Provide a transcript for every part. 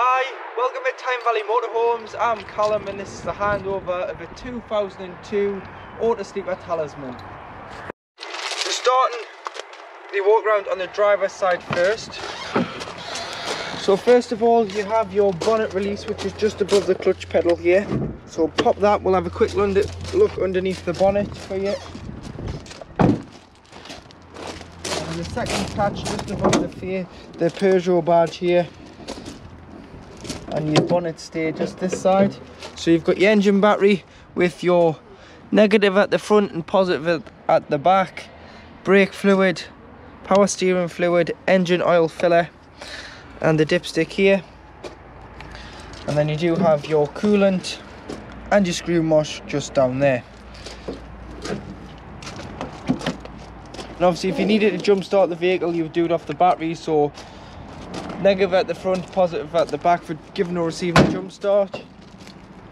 Hi, welcome to Tyne Valley Motorhomes. I'm Callum and this is the handover of a 2002 Auto Sleeper Talisman. So starting the walk around on the driver's side first. So first of all you have your bonnet release, which is just above the clutch pedal here. So pop that, we'll have a quick look underneath the bonnet for you. And the second catch just above the Peugeot badge here. And your bonnet stay just this side. So you've got your engine battery with your negative at the front and positive at the back, brake fluid, power steering fluid, engine oil filler, and the dipstick here. And then you do have your coolant and your screw mosh just down there. And obviously if you needed to jump start the vehicle, you would do it off the battery. So negative at the front, positive at the back for giving or receiving a jump start.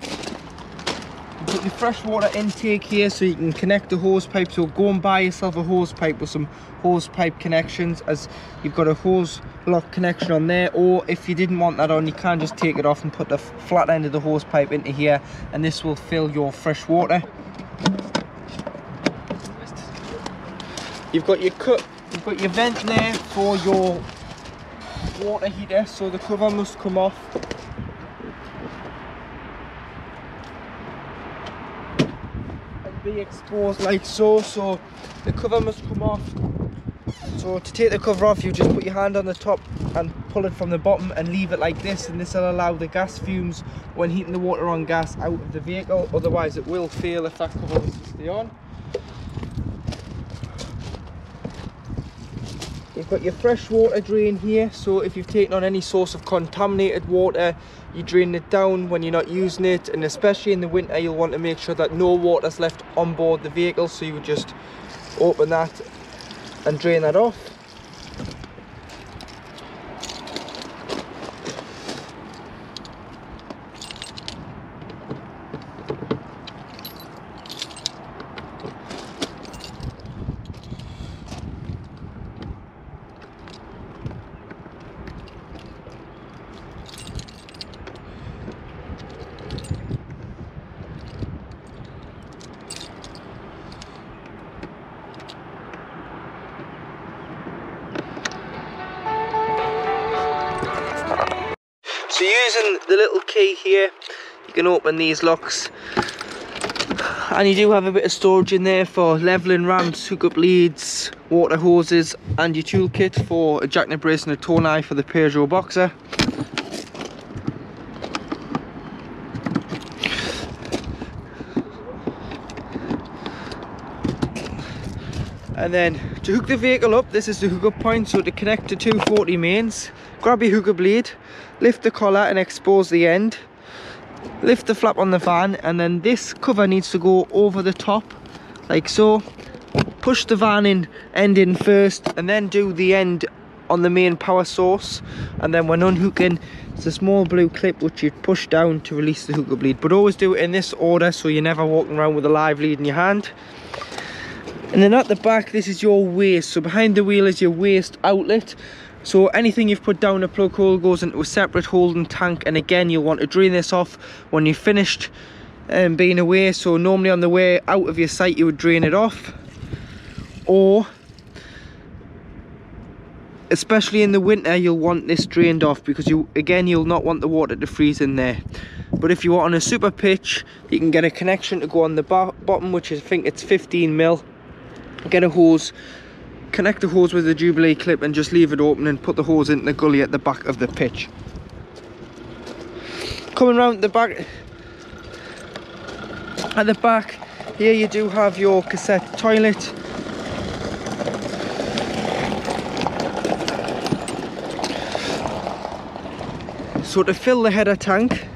You put your freshwater intake here so you can connect the hose pipe. So go and buy yourself a hose pipe with some hose pipe connections, as you've got a hose lock connection on there. Or if you didn't want that on, you can just take it off and put the flat end of the hose pipe into here, and this will fill your fresh water. You've got your vent there for your water heater, so the cover must come off. And be exposed like so, so the cover must come off. So to take the cover off, you just put your hand on the top and pull it from the bottom and leave it like this, and this will allow the gas fumes when heating the water on gas out of the vehicle. Otherwise it will fail if that cover was to stay on. You've got your fresh water drain here, so if you've taken on any source of contaminated water, you drain it down when you're not using it. And especially in the winter, you'll want to make sure that no water's left on board the vehicle, so you would just open that and drain that off. So using the little key here, you can open these locks, and you do have a bit of storage in there for levelling ramps, hookup leads, water hoses, and your toolkit for a jackknip brace and a tow knife for the Peugeot Boxer. And then to hook the vehicle up, this is the hookup point. So to connect to 240 mains, grab your hookup lead, lift the collar and expose the end, lift the flap on the van, and then this cover needs to go over the top like so. Push the van end in first, and then do the end on the main power source. And then when unhooking, it's a small blue clip which you push down to release the hookup lead. But always do it in this order, so you're never walking around with a live lead in your hand. And then at the back, this is your waste. So behind the wheel is your waste outlet. So anything you've put down a plug hole goes into a separate holding tank. And again, you'll want to drain this off when you've finished being away. So normally on the way out of your site, you would drain it off. Or, especially in the winter, you'll want this drained off, because you'll not want the water to freeze in there. But if you are on a super pitch, you can get a connection to go on the bottom, which I think it's 15mm. Get a hose, connect the hose with a Jubilee clip, and just leave it open and put the hose into the gully at the back of the pitch. Coming round the back, at the back here you do have your cassette toilet. So to fill the header tank,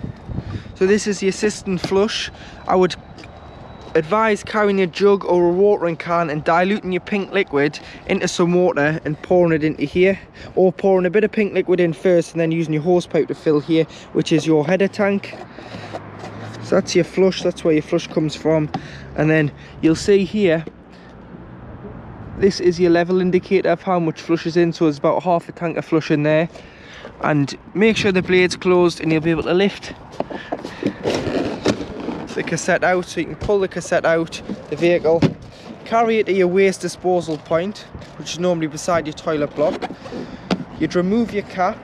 so this is the assistant flush, I would advise carrying a jug or a watering can and diluting your pink liquid into some water and pouring it into here, or pouring a bit of pink liquid in first and then using your hose pipe to fill here, which is your header tank. So that's your flush, that's where your flush comes from. And then you'll see here, this is your level indicator of how much flush is in, so there's about half a tank of flush in there. and make sure the blade's closed, and you'll be able to lift the cassette out. So you can pull the cassette out the vehicle, carry it to your waste disposal point, which is normally beside your toilet block. You'd remove your cap,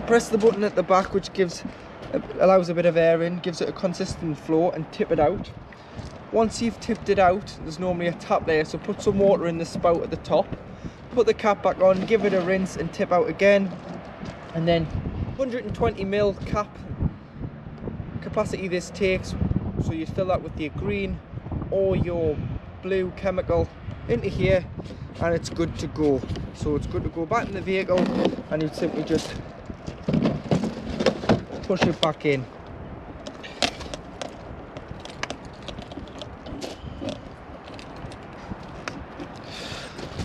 press the button at the back, which allows a bit of air in, gives it a consistent flow, and tip it out. Once you've tipped it out, there's normally a tap there, so put some water in the spout at the top, put the cap back on, give it a rinse and tip out again. And then 120ml cap capacity this takes, so you fill that with your green or your blue chemical into here, and it's good to go. So it's good to go back in the vehicle, and you simply just push it back in.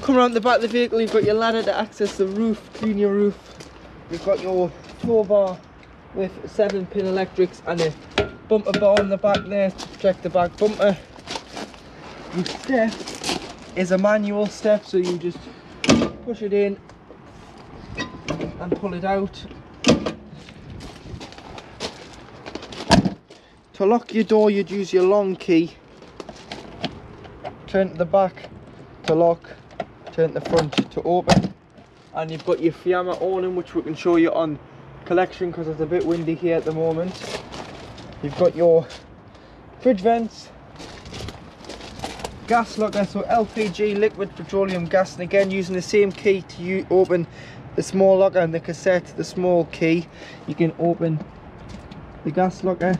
Come around the back of the vehicle, you've got your ladder to access the roof, clean your roof. You've got your tow bar with 7-pin electrics and a bumper bar on the back there to protect the back bumper. Your step is a manual step, so you just push it in and pull it out. To lock your door, you'd use your long key. Turn to the back to lock, turn to the front to open. And you've got your Fiamma awning, which we can show you on collection because it's a bit windy here at the moment. You've got your fridge vents, gas locker, so LPG, liquid petroleum gas, and again using the same key to open the small locker and the cassette, the small key, you can open the gas locker.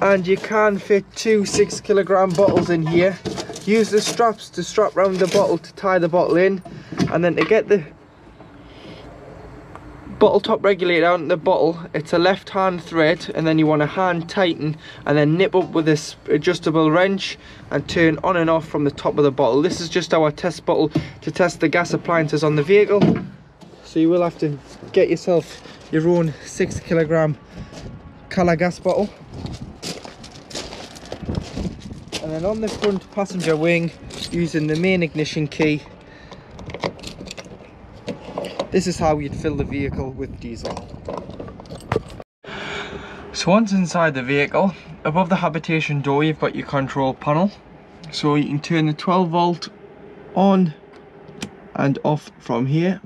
And you can fit 2 6-kilogram bottles in here. Use the straps to strap around the bottle to tie the bottle in, and then to get the bottle top regulator out in the bottle, it's a left hand thread, and then you want to hand tighten and then nip up with this adjustable wrench and turn on and off from the top of the bottle. This is just our test bottle to test the gas appliances on the vehicle, so you will have to get yourself your own 6-kilogram colour gas bottle. And then on the front passenger wing, using the main ignition key, this is how you'd fill the vehicle with diesel. So once inside the vehicle, above the habitation door you've got your control panel, so you can turn the 12 volt on and off from here.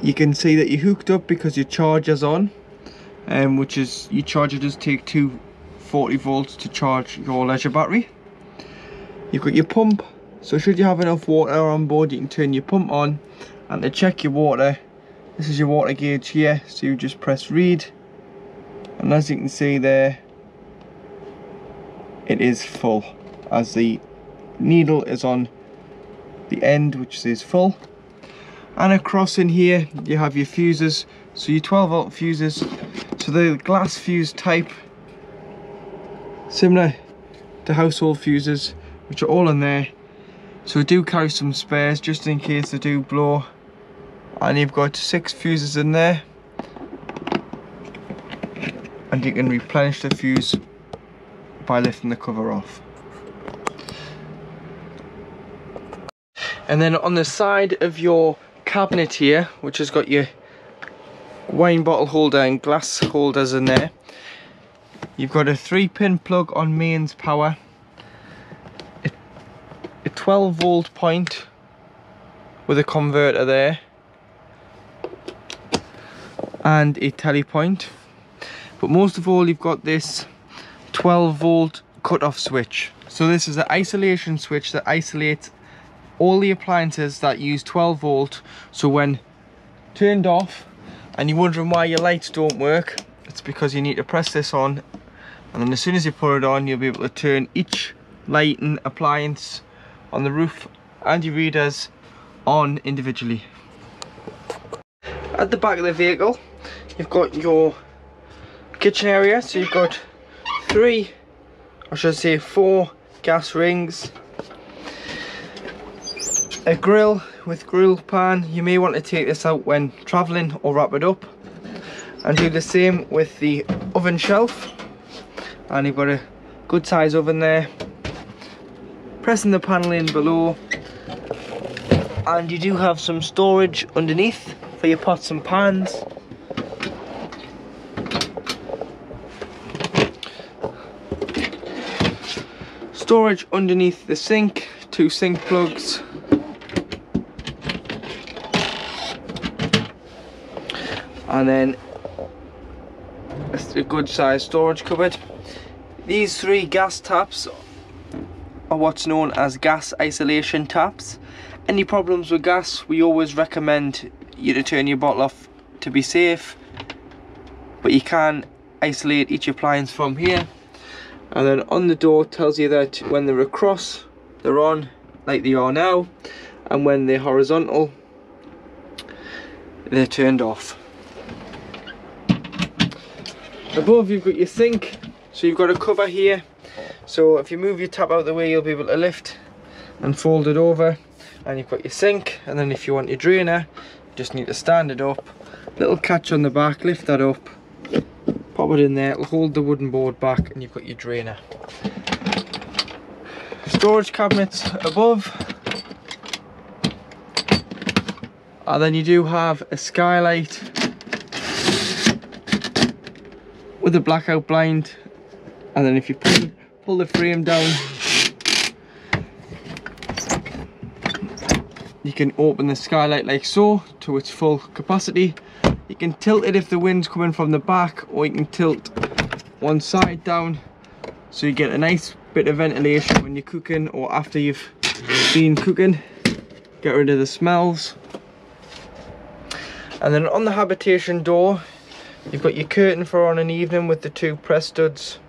You can see that you're hooked up because your charger's on, which is, your charger does take 240 volts to charge your leisure battery. You've got your pump, so should you have enough water on board, you can turn your pump on. And to check your water, this is your water gauge here, so you just press read, and as you can see there, it is full, as the needle is on the end which says full. And across in here you have your fuses, so your 12 volt fuses, so the glass fuse type, similar to household fuses, which are all in there. So we do carry some spares just in case they do blow, and you've got 6 fuses in there, and you can replenish the fuse by lifting the cover off. And then on the side of your cabinet here, which has got your wine bottle holder and glass holders in there, you've got a 3-pin plug on mains power, a 12 volt point with a converter there, and a tele point. But most of all, you've got this 12 volt cut-off switch. So this is an isolation switch that isolates all the appliances that use 12 volt. So when turned off and you're wondering why your lights don't work, it's because you need to press this on, and then as soon as you put it on, you'll be able to turn each lighting appliance on the roof and your readers on individually. At the back of the vehicle, you've got your kitchen area, so you've got 4 gas rings, a grill with grill pan. You may want to take this out when travelling or wrap it up, and do the same with the oven shelf. and you've got a good size oven there. Pressing the panel in below, and you do have some storage underneath for your pots and pans. Storage underneath the sink, 2 sink plugs. And then a good sized storage cupboard. These 3 gas taps are what's known as gas isolation taps. Any problems with gas, we always recommend you to turn your bottle off to be safe, but you can isolate each appliance from here. And then on the door tells you that when they're across, they're on like they are now, and when they're horizontal, they're turned off. Above you've got your sink, so you've got a cover here, so if you move your tap out of the way, you'll be able to lift and fold it over. And you've got your sink, and then if you want your drainer, you just need to stand it up, little catch on the back, lift that up, pop it in there, it'll hold the wooden board back, and you've got your drainer. Storage cabinets above, and then you do have a skylight with a blackout blind, and then if you pull the frame down, you can open the skylight like so to its full capacity. You can tilt it if the wind's coming from the back, or you can tilt one side down so you get a nice bit of ventilation when you're cooking or after you've been cooking. Get rid of the smells. And then on the habitation door, you've got your curtain for on an evening with the 2 press studs.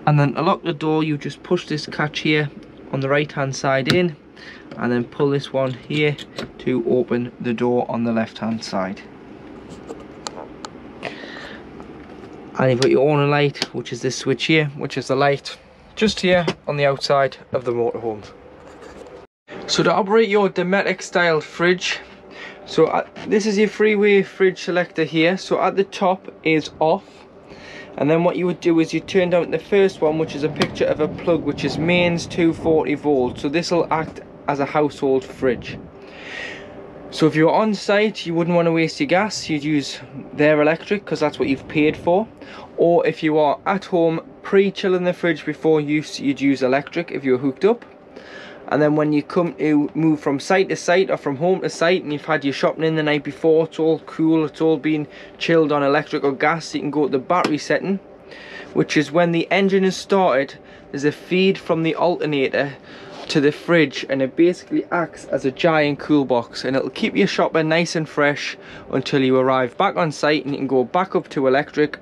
And then to lock the door, you just push this catch here on the right hand side in, and then pull this one here to open the door on the left hand side. And you've got your owner light, which is this switch here, which is the light just here on the outside of the motorhome. So to operate your Dometic style fridge, so this is your freeway fridge selector here. So at the top is off, and then what you would do is you turn down the first one, which is a picture of a plug, which is mains 240 volts. So this will act as a household fridge. So if you're on site, you wouldn't want to waste your gas, you'd use their electric because that's what you've paid for. Or if you are at home pre-chilling the fridge before use, you'd use electric if you're hooked up. And then when you come to move from site to site or from home to site, and you've had your shopping in the night before, it's all cool, it's all been chilled on electric or gas, you can go to the battery setting, which is when the engine is started, there's a feed from the alternator to the fridge, and it basically acts as a giant cool box, and it'll keep your shopper nice and fresh until you arrive back on site, and you can go back up to electric.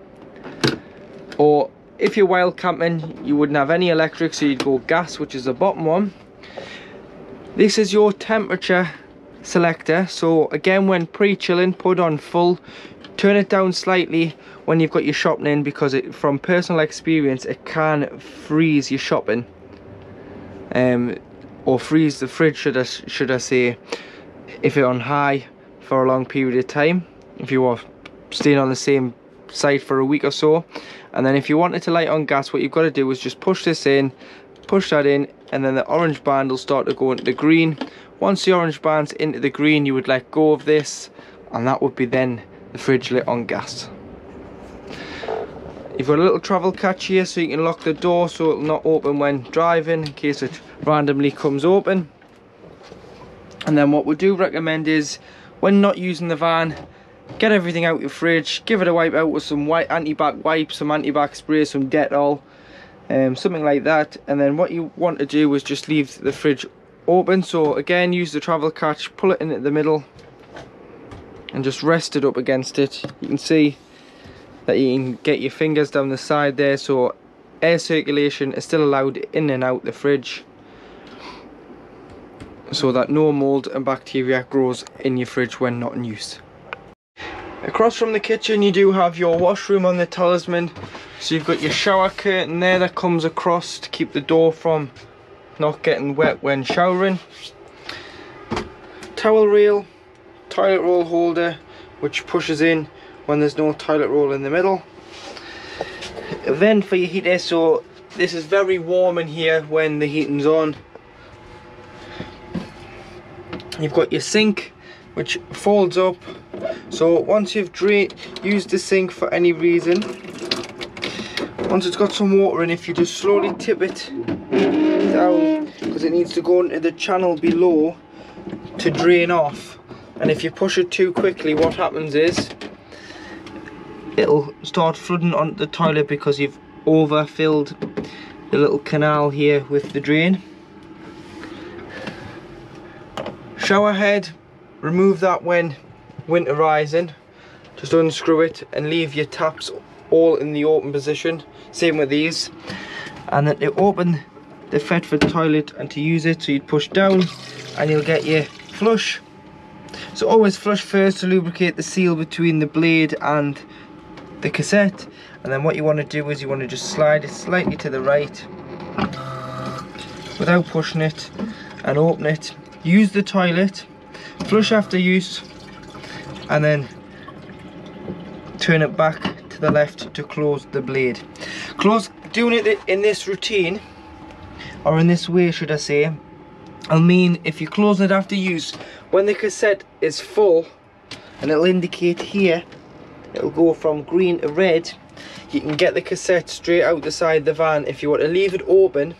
Or if you're wild camping, you wouldn't have any electric, so you'd go gas, which is the bottom one. This is your temperature selector, so again, when pre-chilling, put on full, turn it down slightly when you've got your shopping in, because from personal experience, it can freeze your shopping. Or freeze the fridge, should I say, if you're on high for a long period of time, if you are staying on the same site for a week or so. And then if you want it to light on gas, what you've got to do is just push this in, push that in, and then the orange band will start to go into the green. Once the orange band's into the green, you would let go of this, and that would be then the fridge lit on gas. You've got a little travel catch here, so you can lock the door so it'll not open when driving, in case it randomly comes open. And then what we do recommend is, when not using the van, get everything out your fridge, give it a wipe out with some anti-bac wipes, some anti-bac spray, some Dettol, something like that. And then what you want to do is just leave the fridge open. So again, use the travel catch, pull it in at the middle, and just rest it up against it. You can see that you can get your fingers down the side there, so air circulation is still allowed in and out the fridge, so that no mold and bacteria grows in your fridge when not in use. Across from the kitchen, you do have your washroom on the Talisman, so you've got your shower curtain there that comes across to keep the door from not getting wet when showering. Towel rail, toilet roll holder, which pushes in when there's no toilet roll in the middle. vent for your heater, so this is very warm in here when the heating's on. You've got your sink which folds up, so once you've used the sink for any reason, once it's got some water in, if you just slowly tip it down, because it needs to go into the channel below to drain off, and if you push it too quickly, what happens is it'll start flooding onto the toilet because you've overfilled the little canal here with the drain. Shower head, remove that when winterizing. Just unscrew it and leave your taps all in the open position. Same with these. And then to open the Fetford toilet and to use it, so you'd push down and you'll get your flush. So always flush first to lubricate the seal between the blade and the cassette, and then what you want to do is you want to just slide it slightly to the right without pushing it and open it. Use the toilet, flush after use, and then turn it back to the left to close the blade. Doing it in this routine, or in this way should I say, I'll mean if you close it after use, when the cassette is full, and it'll indicate here, it'll go from green to red, you can get the cassette straight out the side of the van. If you want to leave it open,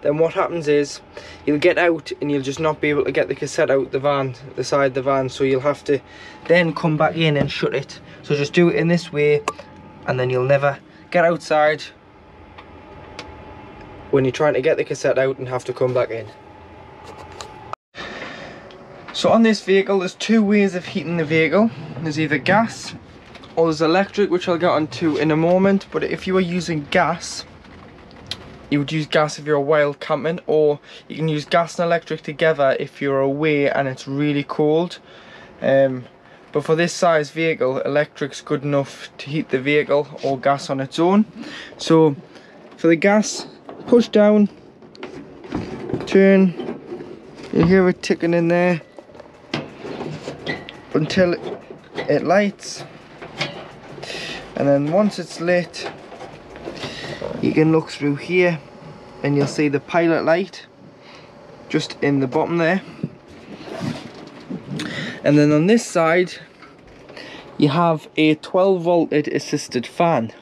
then what happens is you'll get out and you'll just not be able to get the cassette out the side of the van, so you'll have to then come back in and shut it. So just do it in this way, and then you'll never get outside when you're trying to get the cassette out and have to come back in. So on this vehicle there's two ways of heating the vehicle. There's either gas or there's electric, which I'll get onto in a moment. But if you were using gas, you would use gas if you're wild camping, or you can use gas and electric together if you're away and it's really cold. But for this size vehicle, electric's good enough to heat the vehicle, or gas on its own. So for the gas, push down, turn, you hear it ticking in there until it lights, and then once it's lit, you can look through here and you'll see the pilot light just in the bottom there. And then on this side you have a 12 voltage assisted fan.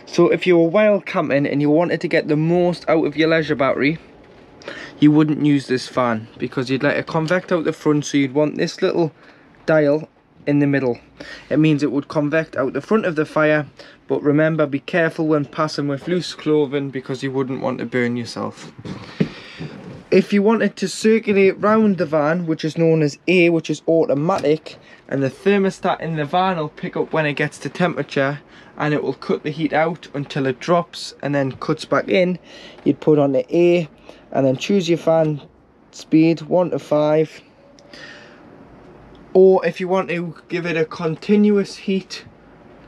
So if you were wild camping and you wanted to get the most out of your leisure battery, you wouldn't use this fan, because you'd let it convect out the front, so you'd want this little dial in the middle. It means it would convect out the front of the fire, but remember, be careful when passing with loose clothing, because you wouldn't want to burn yourself. If you wanted to circulate round the van, which is known as A, which is automatic, and the thermostat in the van will pick up when it gets to temperature, and it will cut the heat out until it drops and then cuts back in, you'd put on the A and then choose your fan speed 1 to 5. Or if you want to give it a continuous heat,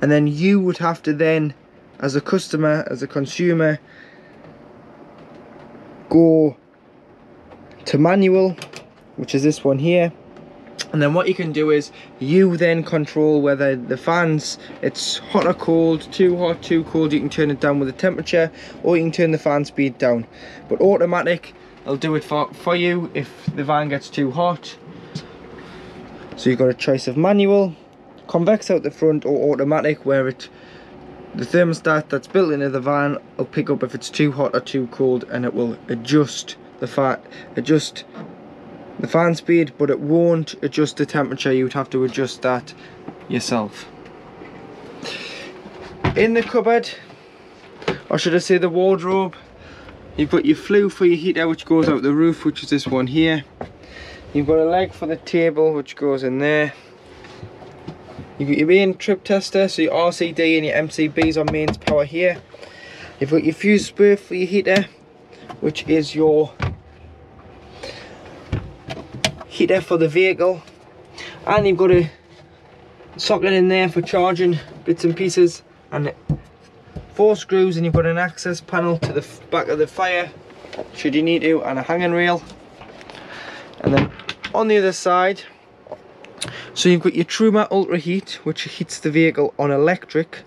and then you would have to then, as a customer, as a consumer, go to manual, which is this one here. And then what you can do is you then control whether the fans, it's hot or cold, too hot, too cold. You can turn it down with the temperature, or you can turn the fan speed down. But automatic, I'll do it for you if the van gets too hot. So you've got a choice of manual, convex out the front, or automatic, where the thermostat that's built into the van will pick up if it's too hot or too cold, and it will adjust the fan speed, but it won't adjust the temperature. You'd have to adjust that yourself. In the cupboard, or should I say the wardrobe, you've got your flue for your heater, which goes out the roof, which is this one here. You've got a leg for the table, which goes in there. You've got your main trip tester, so your RCD and your MCBs on mains power here. You've got your fuse spur for your heater, which is your heater for the vehicle, and you've got a socket in there for charging bits and pieces, and 4 screws, and you've got an access panel to the back of the fire should you need to, and a hanging rail. And then on the other side, So you've got your Truma Ultra Heat, which heats the vehicle on electric.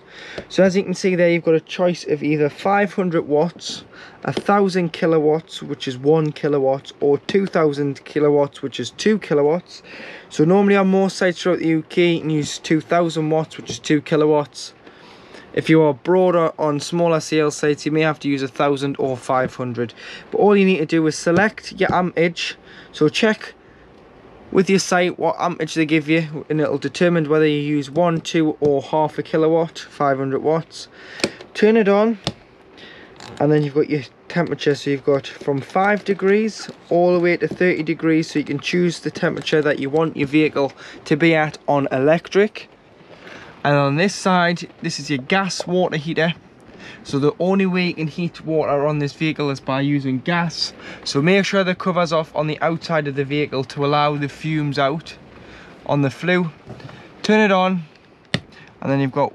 So as you can see there, you've got a choice of either 500 watts, 1000 kilowatts, which is 1 kilowatt, or 2000 kilowatts, which is 2 kilowatts. So normally on most sites throughout the UK, you can use 2000 watts, which is 2 kilowatts. If you are broader on smaller sales sites, you may have to use 1000 or 500. But all you need to do is select your amperage. So check with your site what amperage they give you, and it'll determine whether you use 1, 2 or half a kilowatt, 500 watts. Turn it on, and then you've got your temperature. So you've got from 5 degrees all the way to 30 degrees, so you can choose the temperature that you want your vehicle to be at on electric. And on this side, this is your gas water heater. So the only way you can heat water on this vehicle is by using gas. So make sure the cover's off on the outside of the vehicle to allow the fumes out on the flue. Turn it on, and then you've got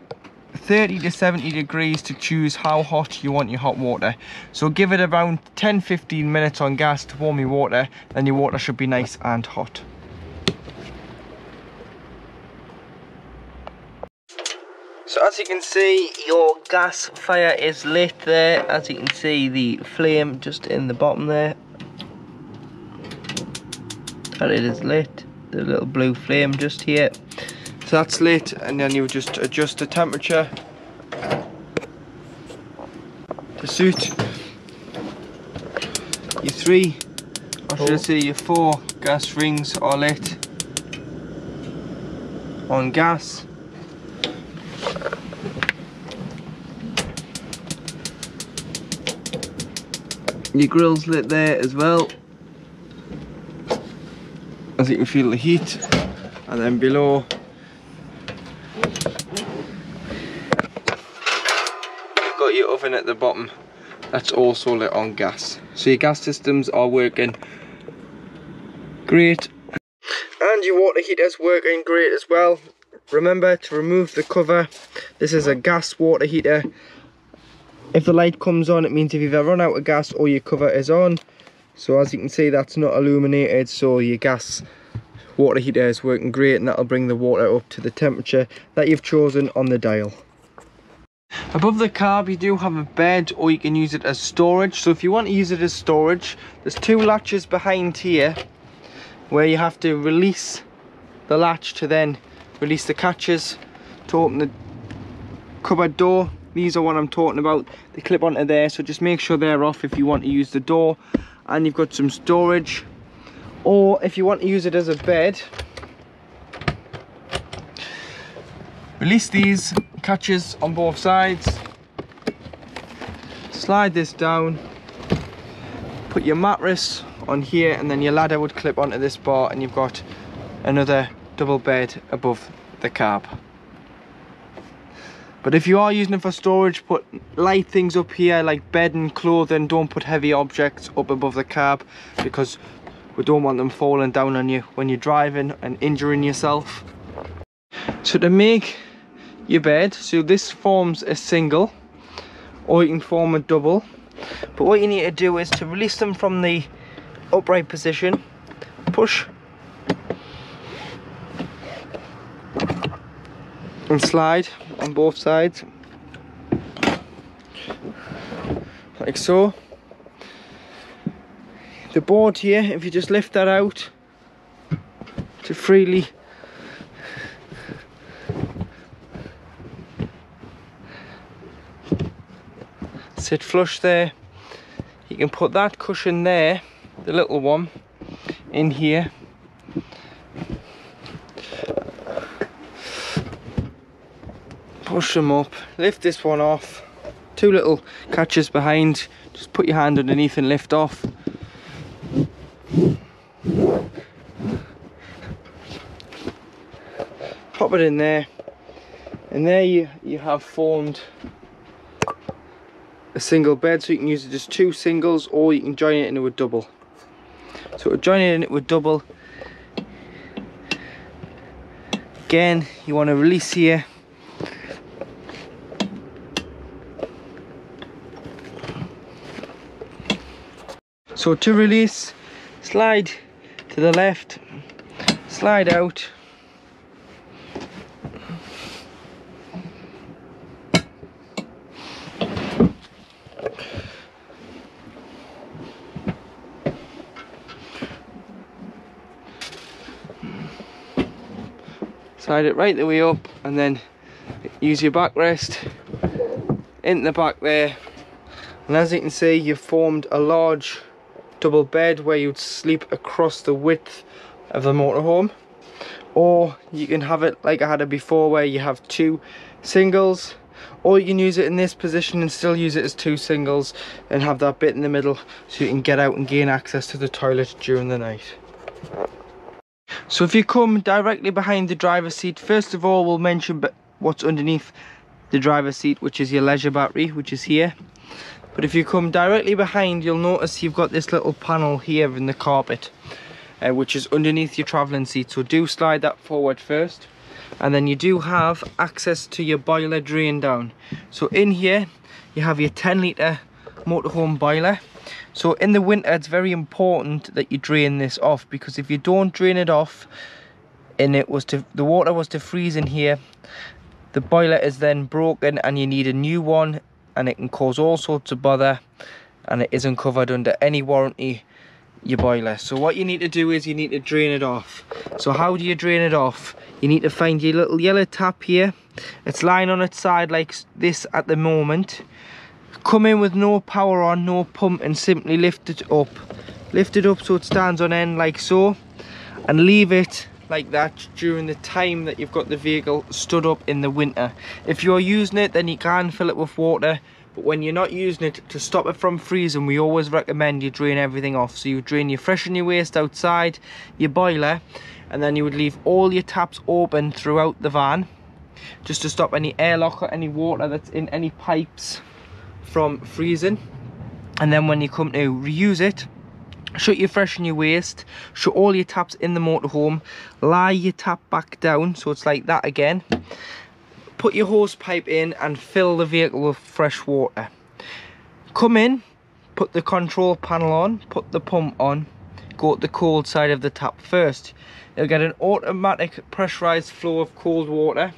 30 to 70 degrees to choose how hot you want your hot water. So give it around 10-15 minutes on gas to warm your water, then your water should be nice and hot. So as you can see, your gas fire is lit there. As you can see, the flame just in the bottom there, and it is lit, the little blue flame just here. So that's lit, and then you just adjust the temperature to suit your 3, or should I say your 4 gas rings are lit on gas. Your grill's lit there as well, as you can feel the heat. And then below, you've got your oven at the bottom, that's also lit on gas. So your gas systems are working great, and your water heater's working great as well. Remember to remove the cover. This is a gas water heater. If the light comes on, it means if you've ever run out of gas or your cover is on. So as you can see, that's not illuminated, so your gas water heater is working great, and that'll bring the water up to the temperature that you've chosen on the dial. Above the carb, you do have a bed, or you can use it as storage. So if you want to use it as storage, there's 2 latches behind here where you have to release the latch to then release the catches to open the cupboard door. These are what I'm talking about. They clip onto there, so just make sure they're off if you want to use the door. And you've got some storage, or if you want to use it as a bed, release these catches on both sides, slide this down, put your mattress on here, and then your ladder would clip onto this bar, and you've got another double bed above the cab. But if you are using it for storage, put light things up here like bedding, clothing. Don't put heavy objects up above the cab, because we don't want them falling down on you when you're driving and injuring yourself. So to make your bed, so this forms a single, or you can form a double. But what you need to do is to release them from the upright position, push and slide on both sides, like so. The board here, if you just lift that out to freely sit flush there, you can put that cushion there, the little one, in here. Push them up, lift this one off, 2 little catches behind, just put your hand underneath and lift off. Pop it in there, and there you have formed a single bed. So you can use it as 2 singles, or you can join it into a double. So to join it into a double, again you want to release here, so to release, slide to the left, slide out, Slide it right the way up, and then use your backrest into the back there. And as you can see, you've formed a large double bed where you'd sleep across the width of the motorhome. Or you can have it like I had it before, where you have 2 singles. Or you can use it in this position and still use it as 2 singles and have that bit in the middle so you can get out and gain access to the toilet during the night. So if you come directly behind the driver's seat, first of all we'll mention what's underneath the driver's seat, which is your leisure battery, which is here. But if you come directly behind, you'll notice you've got this little panel here in the carpet, which is underneath your travelling seat. So do slide that forward first. And then you do have access to your boiler drain down. So in here you have your 10-litre motorhome boiler. So in the winter it's very important that you drain this off, because if you don't drain it off and the water was to freeze in here, the boiler is then broken and you need a new one, and it can cause all sorts of bother, and it isn't covered under any warranty, your boiler. So what you need to do is you need to drain it off. So how do you drain it off? You need to find your little yellow tap here. It's lying on its side like this at the moment. Come in with no power on, no pump, and simply lift it up. Lift it up so it stands on end like so, and leave it like that during the time that you've got the vehicle stood up in the winter. If you're using it, then you can fill it with water. But when you're not using it, to stop it from freezing, we always recommend you drain everything off. So you drain your fresh and your waste outside your boiler, and then you would leave all your taps open throughout the van, just to stop any airlock or any water that's in any pipes from freezing. And then when you come to reuse it, shut your fresh and your waste, shut all your taps in the motorhome, lie your tap back down so it's like that again. Put your hose pipe in and fill the vehicle with fresh water. Come in, put the control panel on, put the pump on, go to the cold side of the tap first. You'll get an automatic pressurized flow of cold water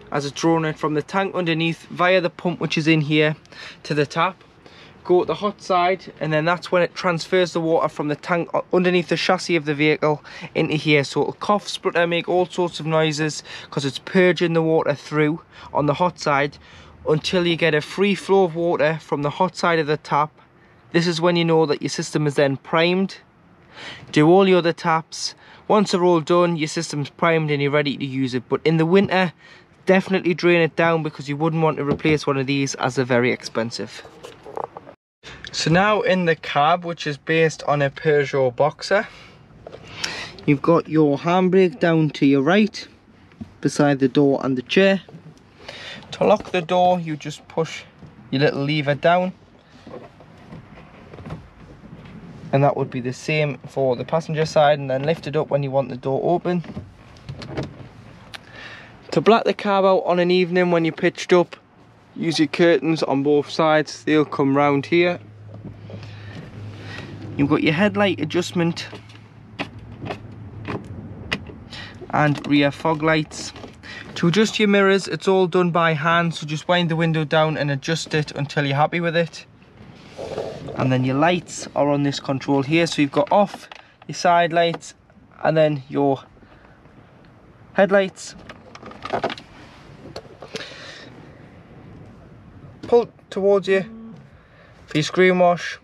as it's drawn in from the tank underneath via the pump, which is in here, to the tap. Go to the hot side, and then that's when it transfers the water from the tank underneath the chassis of the vehicle into here. So it'll cough, splutter, make all sorts of noises because it's purging the water through on the hot side until you get a free flow of water from the hot side of the tap. This is when you know that your system is then primed. Do all your other taps. Once they're all done, your system's primed and you're ready to use it. But in the winter, definitely drain it down, because you wouldn't want to replace one of these as they're very expensive. So now in the cab, which is based on a Peugeot Boxer, you've got your handbrake down to your right beside the door and the chair. To lock the door, you just push your little lever down, and that would be the same for the passenger side, and then lift it up when you want the door open. To black the cab out on an evening when you're pitched up, use your curtains on both sides, they'll come round here. You've got your headlight adjustment and rear fog lights. To adjust your mirrors, it's all done by hand, so just wind the window down and adjust it until you're happy with it. And then your lights are on this control here, so you've got off, your side lights, and then your headlights. Pull towards you for your screen wash,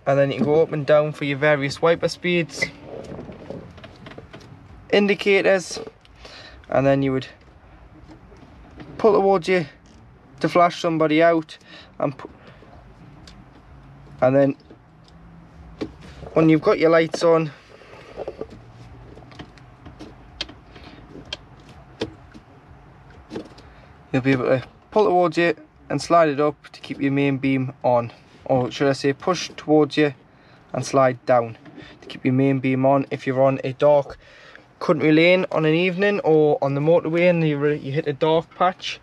and then you can go up and down for your various wiper speeds, indicators, and then you would pull towards you to flash somebody out, and then when you've got your lights on, you'll be able to pull towards you and slide it up to keep your main beam on, or should I say push towards you and slide down to keep your main beam on. If you're on a dark country lane on an evening or on the motorway and you hit a dark patch.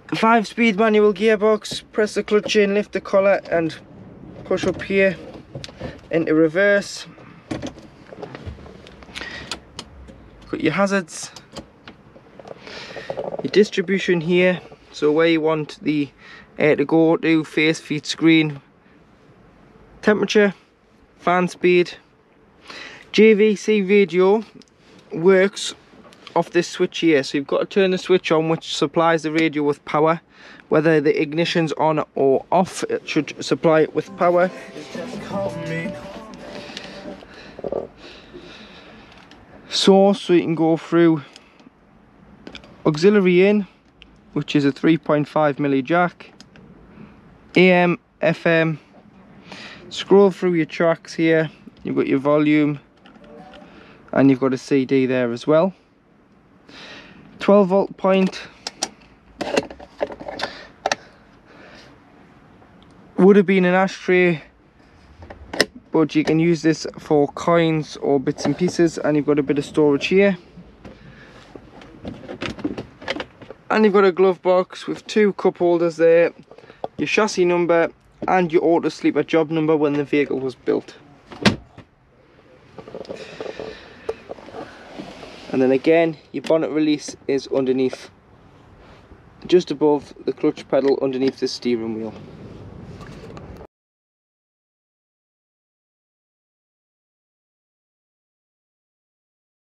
5-speed manual gearbox, press the clutch in, lift the collar and push up here into reverse. Got your hazards, your distribution here, so where you want the air to go to, face, feet, screen, temperature, fan speed. JVC radio works off this switch here. So you've got to turn the switch on, which supplies the radio with power. Whether the ignition's on or off, it should supply it with power. Source, so you can go through auxiliary in, which is a 3.5mm jack, AM, FM. Scroll through your tracks here, you've got your volume, and you've got a CD there as well. 12-volt point. Would have been an ashtray, but you can use this for coins or bits and pieces, and you've got a bit of storage here. And you've got a glove box with 2 cup holders there, your chassis number and your auto sleeper job number when the vehicle was built. And then again, your bonnet release is underneath, just above the clutch pedal underneath the steering wheel.